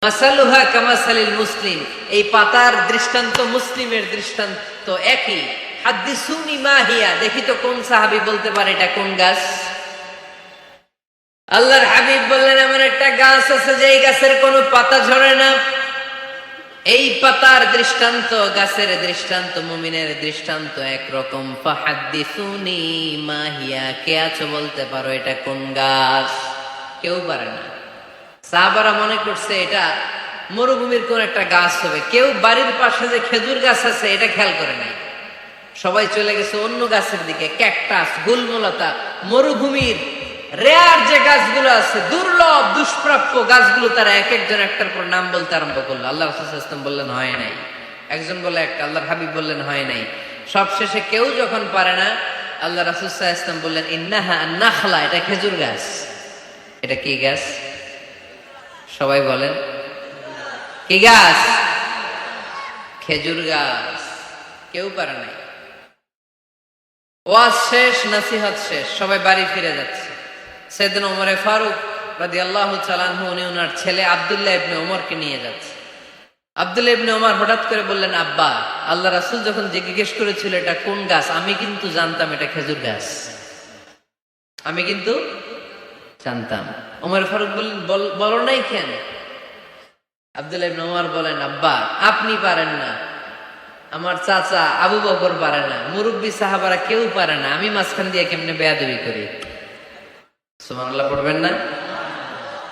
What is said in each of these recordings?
মাসালুহা কামাসালিল মুসলিম, এই পাতার দৃষ্টান্ত মুসলিমের দৃষ্টান্ত একই। হাদ্দিসুনি মা হিয়া, দেখি তো কোন সাহাবী বলতে পারে এটা কোন গাছ। আল্লাহর হাবিব বললেন, এমন একটা গাছ আছে যে এই গাছের কোনো পাতা ঝরে না। এই পাতার দৃষ্টান্ত, গাছের দৃষ্টান্ত, মুমিনের দৃষ্টান্ত একরকম। ফাহাদ্দিসুনি মা হিয়া, কে আছো বলতে পারো এটা কোন গাছ? কেউ পারে না। সাহাবারা মনে করছে এটা মরুভূমির কোন একটা গাছ হবে। কেউ বাড়ির পাশে যে খেজুর গাছ আছে এটা খেয়াল করে নাই। সবাই চলে গেছে অন্য গাছের দিকে। ক্যাকটাস, গুলমলতা, মরুভূমির রেয়ার যে গাছগুলো আছে, দুর্লভ দুষ্প্রাপ্য গাছগুলো, তারা এক একজন একটার পর নাম বলতে আরম্ভ করলো। আল্লাহ রাসূল সাল্লাল্লাহু আলাইহি ওয়াসাল্লাম বললেন হয় নাই। একজন বলে একটা, আল্লাহর হাবিব বললেন হয় নাই। সবশেষে কেউ যখন পারে না, আল্লাহ রাসূল সাল্লাল্লাহু আলাইহি ওয়াসাল্লাম বললেন ইন্নাহা আন-নাখলা, এটা খেজুর গাছ। এটা কি গাছ? সবাই বলেন কি গাছ? খেজুর গাছ। কেউ পারে নাই। ওয়াজ শেষ, নসিহত শেষ, সবাই বাড়ি ফিরে যাচ্ছে। সাইয়েদনা ওমর ফারুক রাদিয়াল্লাহু তাআলা আনহু, উনি ওনার ছেলে আব্দুল্লাহ ইবনে ওমরকে নিয়ে যাচ্ছে। আব্দুল্লাহ ইবনে ওমর হঠাৎ করে বললেন, আব্বা, আল্লাহ রাসূল যখন জিজ্ঞেস করেছিল এটা কোন গাছ, আমি কিন্তু জানতাম এটা খেজুর গাছ। আমি কিন্তু জানতাম। ওমর ফারুক বললেন, বলো নাই কেন? আব্দুল্লাহ ইবনে ওমর বলেন, আব্বা, আপনি পারেন না, আমার চাচা আবু বকর পারে না, মুরব্বী সাহাবারা কেউ পারে না, আমি মাঝখান দিয়ে কেমনে বেয়াদবি করি? সুবহানাল্লাহ পড়বেন না?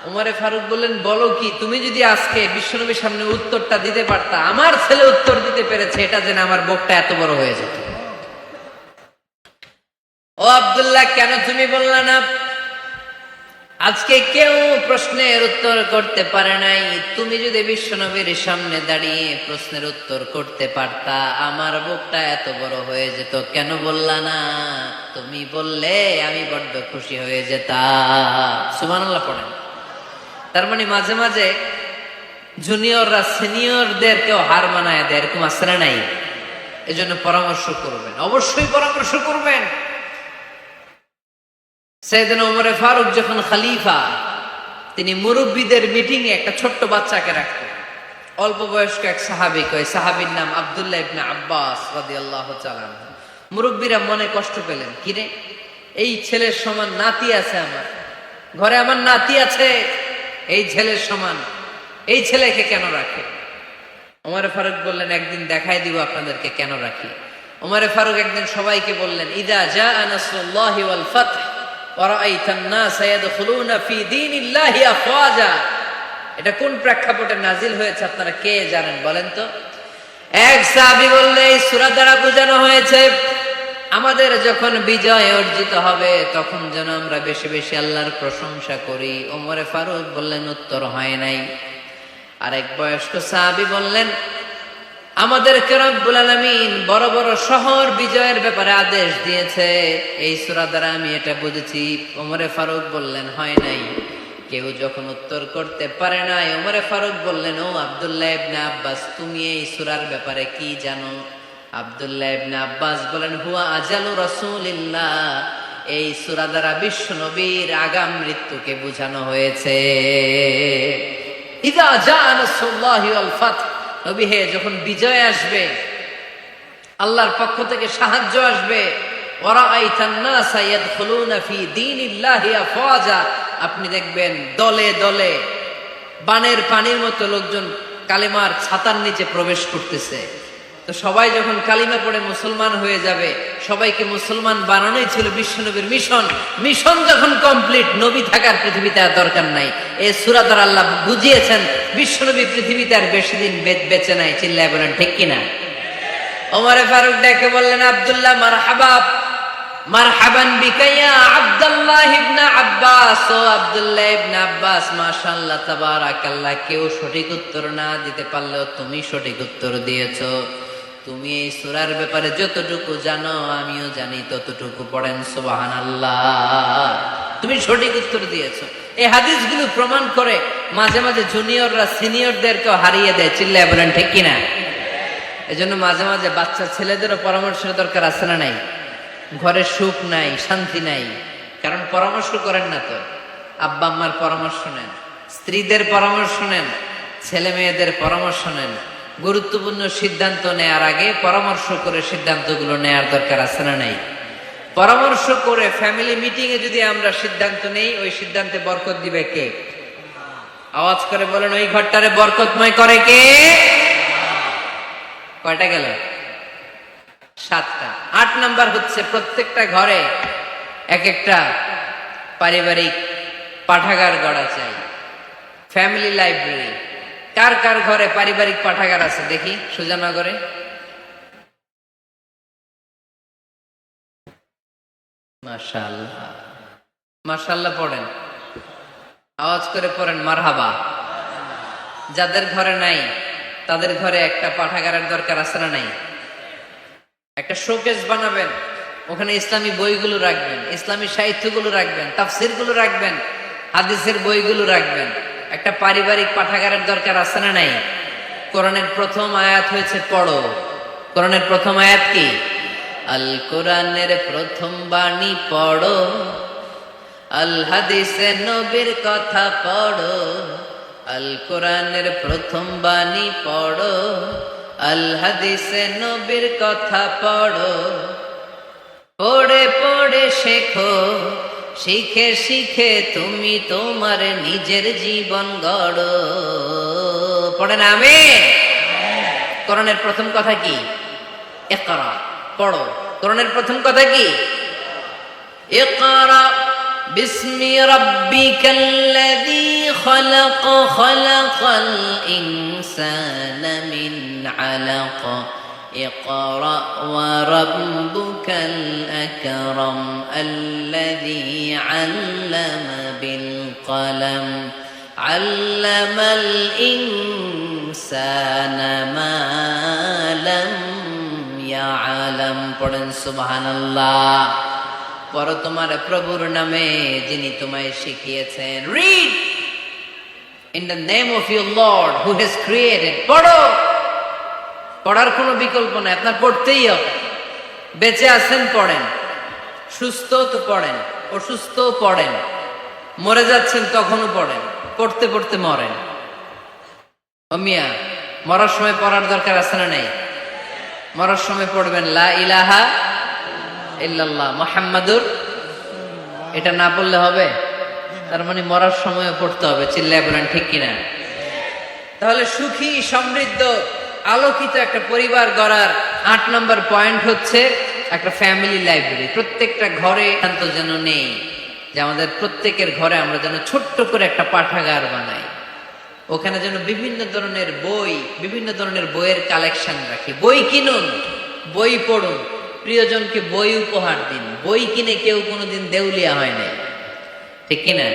ওমর ফারুক বললেন, বলো কি? তুমি যদি আজকে বিশ্বনবীর সামনে উত্তরটা দিতে পারতা, আমার ছেলে উত্তর দিতে পেরেছে, এটা যেন আমার বুকটা এত বড় হয়ে যেত। ও আব্দুল্লাহ, কেন তুমি বললা না? আজকে কেউ প্রশ্নের উত্তর করতে পারে নাই। তুমি যদি বিশ্বনবীর সামনে দাঁড়িয়ে প্রশ্নের উত্তর করতে পারতা, আমার বুকটা এত বড় হয়ে যেত। কেন বললা না? তুমি বললে আমি বড্ড খুশি হয়ে যেতাম। সুবহানাল্লাহ পড়েন। তার মানে মাঝে মাঝে জুনিয়ররা সিনিয়রদেরকেও হার মানায় দেয়, এরকম আছে না নাই? এজন্য পরামর্শ করবেন, অবশ্যই পরামর্শ করবেন। সাইয়েদনা ওমর ফারুক যখন খলিফা, তিনি মুরব্বীদের মিটিং এ একটা ছোট্ট বাচ্চাকে রাখতেন। অল্প বয়স্ক এক সাহাবী, ওই সাহাবীর নাম আব্দুল্লাহ ইবনে আব্বাস রাদিয়াল্লাহু তাআলা। মুরব্বীরা মনে কষ্ট পেলেন, কিরে, এই ছেলের সমান নাতি আছে আমার ঘরে, আমার নাতি আছে এই ছেলের সমান, এই ছেলেকে কেন রাখে? ওমর ফারুক বললেন, একদিন দেখাই দিব আপনাদেরকে কেন রাখি। ওমর ফারুক একদিন সবাইকে বললেন, ইদা জাআ নাসরুল্লাহি ওয়াল ফাতহ এটা কোন প্রেক্ষাপটে নাজিল হয়েছে আপনারা কে জানেন? বলেন তো। এক সাহাবী বললেন, এই সূরা দ্বারা বোঝানো হয়েছে আমাদের যখন বিজয় অর্জিত হবে তখন যেন আমরা বেশি বেশি আল্লাহর প্রশংসা করি। ওমর ফারুক বললেন, উত্তর হয় নাই। আরেক বয়স্ক সাহাবী বললেন, আমাদেরকে রব্বুল আলামিন বড় বড় শহর বিজয়ের ব্যাপারে আদেশ দিয়েছে, এই সূরা দ্বারা আমি এটা বুঝেছি। ওমর ফারুক বললেন, হয় নাই। কেউ যখন উত্তর করতে পারে নাই, ওমর ফারুক বললেন, ও আব্দুল্লাহ ইবনে আব্বাস, তুমি এই সূরার ব্যাপারে কি জানো? আব্দুল্লাহ ইবনে আব্বাস বলেন, হুয়া আজালু রাসূলিল্লাহ, এই সূরা দ্বারা বিশ্ব নবীর আগাম মৃত্যুকে বোঝানো হয়েছে। ইযা জাআ নাসরুল্লাহি ওয়াল ফাতহ, নবী হে, যখন বিজয় আসবে, আল্লাহর পক্ষ থেকে সাহায্য আসবে, ওয়ারাআইতান নাসা ইয়াদখুলুনা ফি দীনিল্লাহি আফওয়াজা, আপনি দেখবেন দলে দলে বানের পানির মতো লোকজন কালিমার ছাতার নিচে প্রবেশ করতেছে। তো সবাই যখন কালিমা পড়ে মুসলমান হয়ে যাবে, সবাইকে মুসলমান বানানোই ছিল বিশ্বনবীর মিশন। মিশন যখন কমপ্লিট, নবী থাকার পৃথিবীতে আর দরকার নাই। এই সূরা দ্বারা আল্লাহ বুঝিয়েছেন বিশ্বনবী পৃথিবীতে আর বেশি দিন বেঁচে নাই। চিল্লায় বলেন ঠিক কিনা? ওমর ফারুক ডেকে বললেন, আব্দুল্লাহ, মারহাবা, মারহাবান বিকা ইয়া আব্দুল্লাহ ইবনে আব্বাস। ও আব্দুল্লাহ ইবনে আব্বাস, মাশাআল্লাহ, তাবারাকাল্লাহ, কেউ সঠিক উত্তর না দিতে পারলেও তুমি সঠিক উত্তর দিয়েছো। তুমি এই সূরার ব্যাপারে যতটুকু জানো আমিও জানি ততটুকু। পড়েন সুবহানাল্লাহ। তুমি সঠিক উত্তর দিয়েছো। এই হাদিসগুলো প্রমাণ করে মাঝে মাঝে জুনিয়ররা সিনিয়রদেরকেও হারিয়ে দেয়। চিল্লায় বলেন ঠিক কিনা? এজন্য মাঝে মাঝে বাচ্চা ছেলেদেরও পরামর্শের দরকার আছে না নাই? ঘরে সুখ নাই, শান্তি নাই, কারণ পরামর্শ করেন না তো। আব্বা আম্মার পরামর্শ নেন, স্ত্রীদের পরামর্শ নেন, ছেলে মেয়েদের পরামর্শ নেন। গুরুত্বপূর্ণ সিদ্ধান্ত নেয়ার আগে পরামর্শ করে সিদ্ধান্তগুলো নেয়ার দরকার আছে না নাই? পরামর্শ করে ফ্যামিলি মিটিং এ যদি আমরা সিদ্ধান্ত নেই, ওই সিদ্ধান্তে বরকত দিবে কে? আওয়াজ করে বলেন, ওই ঘরটারে বরকতময় করে কে? কয়টা গেল? 7টা। 8 নাম্বার হচ্ছে প্রত্যেকটা ঘরে এক একটা পারিবারিক পাঠাগার গড়া চাই, ফ্যামিলি লাইব্রেরি। কার কার ঘরে পারিবারিক পাঠাগার আছে দেখি সুজানগরে? মাশাআল্লাহ, মাশাআল্লাহ পড়েন, আওয়াজ করে পড়েন মারহাবা। যাদের ঘরে নাই তাদের ঘরে একটা পাঠাগারের দরকার আছে না নাই? একটা শোকেস বানাবেন, ওখানে ইসলামী বইগুলো রাখবেন, ইসলামী সাহিত্যগুলো রাখবেন, তাফসিরগুলো রাখবেন, হাদিসের বইগুলো রাখবেন। একটা পারিবারিক পাঠাগারের দরকার আছে না নাই? কোরআনের প্রথম আয়াত হয়েছে পড়ো। কোরআনের প্রথম আয়াত কি? আল কোরআনের প্রথম বাণী পড়ো, আল হাদিসে নবীর কথা পড়ো। আল কোরআনের প্রথম বাণী পড়ো, আল হাদিসে নবীর কথা পড়ো। পড়ে পড়ে শেখো, শিখে শিখে তুমি তোমার নিজের জীবন গড়ো। পড়েন আমিন। কোরআনের প্রথম কথা কি? ইকরা, পড়ো। কোরআনের প্রথম কথা কি? ইকরা বিসমি রাব্বিকাল্লাযী খালাক, খালাকাল ইনসানা মিন আলাক। اقرأ وربك الأكرم الذي علم بالقلم علم الإنسان ما لم يعلم। পড়েন সুবহানাল্লাহ। পড়ো তোমার প্রভুর নামে যিনি তোমায় শিখিয়েছেন। Read in the name of your Lord who has created। পড়ো। পড়ার কোনো বিকল্প নাই, আপনার পড়তেই হবে। বেঁচে আছেন পড়েন, সুস্থ তো পড়েন, অসুস্থ পড়েন, মরে যাচ্ছেন তখনও পড়েন, পড়তে পড়তে মরেন। ও মিয়া, মরার সময় পড়ার দরকার আছে না নাই? মরার সময় পড়বেন লা ইলাহা ইল্লাল্লাহ মুহাম্মাদুর। এটা না পড়লে হবে? তার মানে মরার সময় পড়তে হবে। চিল্লায় বলেন ঠিক কিনা? তাহলে সুখী সমৃদ্ধ আলোকিত একটা পরিবার গড়ার 8 নম্বর পয়েন্ট হচ্ছে একটা ফ্যামিলি লাইব্রেরি। প্রত্যেকটা ঘরে শান্ত যেন নেই, যে আমাদের প্রত্যেকের ঘরে আমরা যেন ছোট্ট করে একটা পাঠাগার বানাই। ওখানে যেন বিভিন্ন ধরনের বই, বিভিন্ন ধরনের বইয়ের কালেকশন রাখি। বই কিনুন, বই পড়ুন, প্রিয়জনকে বই উপহার দিন। বই কিনে কেউ কোনোদিন দেউলিয়া হয় না, ঠিক কিনা?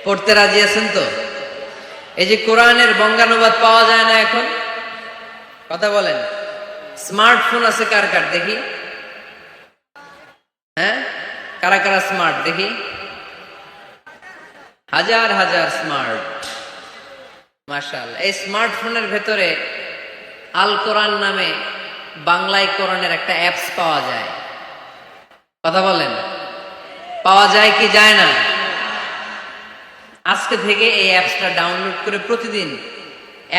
পড়তে রাজি আছেন তো? এই যে কোরআনের বঙ্গানুবাদ পাওয়া যায় না এখন, কথা বলেন। স্মার্টফোন আছে কার কার দেখি? হ্যাঁ, কারা কারা স্মার্ট দেখি? হাজার হাজার স্মার্ট, মাশাআল্লাহ। এই স্মার্টফোনের ভেতরে আল কোরআন নামে বাংলায় কোরআনের একটা অ্যাপস পাওয়া যায়। কথা বলেন, পাওয়া যায় কি যায় না? আজকে থেকে এই অ্যাপসটা ডাউনলোড করে প্রতিদিন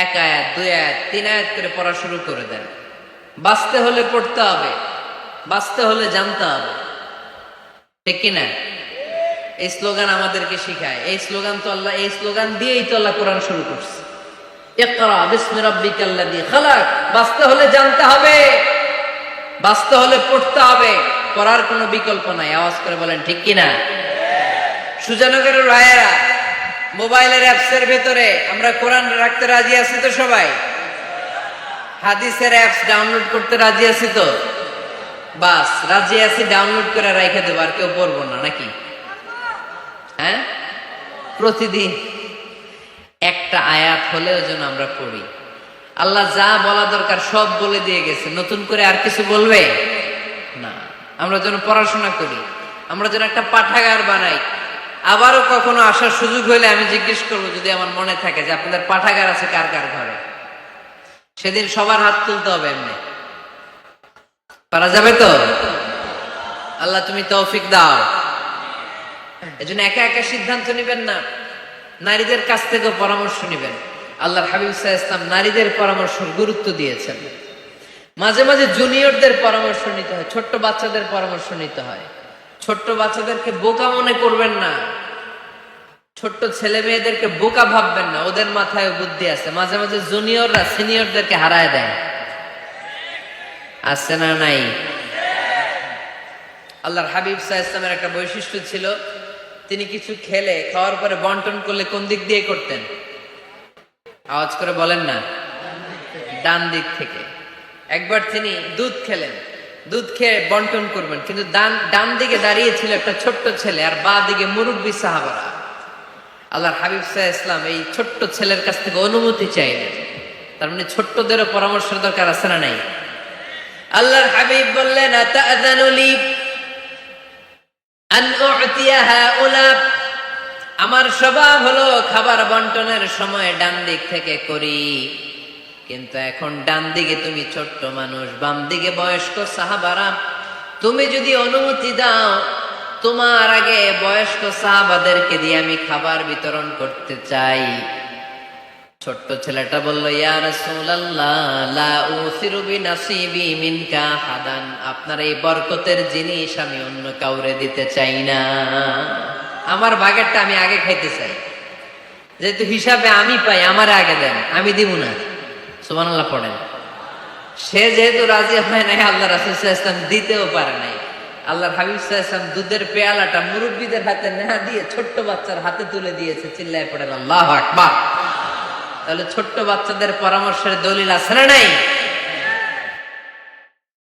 1 আয়াত, 2 আয়াত, 3 আয়াত করে পড়া শুরু করে দেন। বাঁচতে হলে পড়তে হবে, বাঁচতে হলে জানতে হবে, ঠিক কিনা? এই স্লোগান আমাদেরকে শিখায়। এই স্লোগান তো আল্লাহ, এই স্লোগান দিয়েই তো আল্লাহ কোরআন শুরু করছে। ইকরা বিসমি রাব্বিকাল্লাযী খালাক। বাঁচতে হলে জানতে হবে, বাঁচতে হলে পড়তে হবে, পড়ার কোনো বিকল্প নাই। আওয়াজ করে বলেন ঠিক কিনা? সুজানগরের রায়েরা মোবাইলের অ্যাপসের ভেতরে আমরা কোরআন রাখতে রাজি আছি তো সবাই? হাদিসের অ্যাপস ডাউনলোড করতে রাজি আছি তো? বাস রাজি আছি, ডাউনলোড করে রেখে দেবো, আর কেউ পড়বো না নাকি? হ্যাঁ, প্রতিদিন একটা আয়াত হলেও যেন আমরা পড়ি। আল্লাহ যা বলা দরকার সব বলে দিয়ে গেছে, নতুন করে আর কিছু বলবে না। আমরা যেন পড়াশোনা করি, আমরা যেন একটা পাঠাগার বানাই। আবারও কখনো আসার সুযোগ হইলে আমি জিজ্ঞেস করবো, যদি আমার মনে থাকে যে আপনাদের পাঠাগার আছে কার কার ঘরে, সেদিন সবার হাত তুলতে হবে। এমনি পারা যাবে তো? আল্লাহ তুমি তৌফিক দাও। এজন্য একা একা সিদ্ধান্ত নিবেন না, নারীদের কাছ থেকেও পরামর্শ নিবেন। আল্লাহর হাবিব সাল্লাল্লাহু আলাইহি ওয়াসাল্লাম নারীদের পরামর্শ গুরুত্ব দিয়েছেন। মাঝে মাঝে জুনিয়রদের পরামর্শ নিতে হয়, ছোট্ট বাচ্চাদের পরামর্শ নিতে হয়। ছোট্ট বাচ্চাদেরকে বোকা মনে করবেন না, ছোট্ট ছেলে মেয়েদেরকে বোকা ভাববেন না, ওদের মাথায় বুদ্ধি আছে। মাঝে মাঝে জুনিয়ররা সিনিয়রদেরকে হারায় দেয়, আছে না নাই? আল্লাহর হাবিব সাল্লাল্লাহু আলাইহি ওয়াসাল্লামের একটা বৈশিষ্ট্য ছিল, তিনি কিছু খেলে খাওয়ার পরে বন্টন করলে কোন দিক দিয়ে করতেন? আওয়াজ করে বলেন না, ডান দিক থেকে। একবার তিনি দুধ খেলেন, দুধ খেয়ে বন্টন করবেন, কিন্তু ডান দিকে দাঁড়িয়ে ছিল একটা ছোট্ট ছেলে আর বাঁ দিকে মুরব্বী সাহাবারা। আল্লাহর হাবিব সাল্লাল্লাহু আলাইহি ওয়াসাল্লাম এই ছোট্ট ছেলের কাছ থেকে অনুমতি চাইলেন। তার মানে ছোট্টদেরও পরামর্শের দরকার আছে না নাই? আল্লাহর হাবিব বললেন, আতাযানু লি আন উ'তিয়া হাউলা, আমার স্বভাব হলো খাবার বন্টনের সময় ডান দিক থেকে করি, কিন্তু এখন ডান দিকে তুমি ছোট্ট মানুষ, বাম দিকে বয়স্ক সাহাবারা, তুমি যদি অনুমতি দাও তোমার আগে বয়স্ক সাহাবাদেরকে দিয়ে আমি খাবার বিতরণ করতে চাই। ছোট্ট ছেলেটা বলল, ইয়া রাসূলুল্লাহ লা উসিরু বিনাসিবি মিনকা হাদান, আপনার এই বরকতের জিনিস আমি অন্য কাউরে দিতে চাই না, আমার ভাগেরটা আমি আগে খাইতে চাই, যেহেতু হিসাবে আমি পাই আমারে আগে দেন, আমি দিব না। সুবহানাল্লাহ পড়েন। সে যেহেতু রাজি হয় নাই, আল্লাহ রাসূল সাল্লাল্লাহু আলাইহি ওয়াসাল্লাম দিতেও পারে নাই। আল্লাহর হাবিব সাল্লাল্লাহু আলাইহি ওয়াসাল্লাম দুধের পেয়ালাটা মুরব্বিদের হাতে না দিয়ে ছোট্ট বাচ্চার হাতে তুলে দিয়েছে। চিল্লায় পড়েন আল্লাহু আকবার। তাহলে ছোট্ট বাচ্চাদের পরামর্শের দলিল আছে না নাই?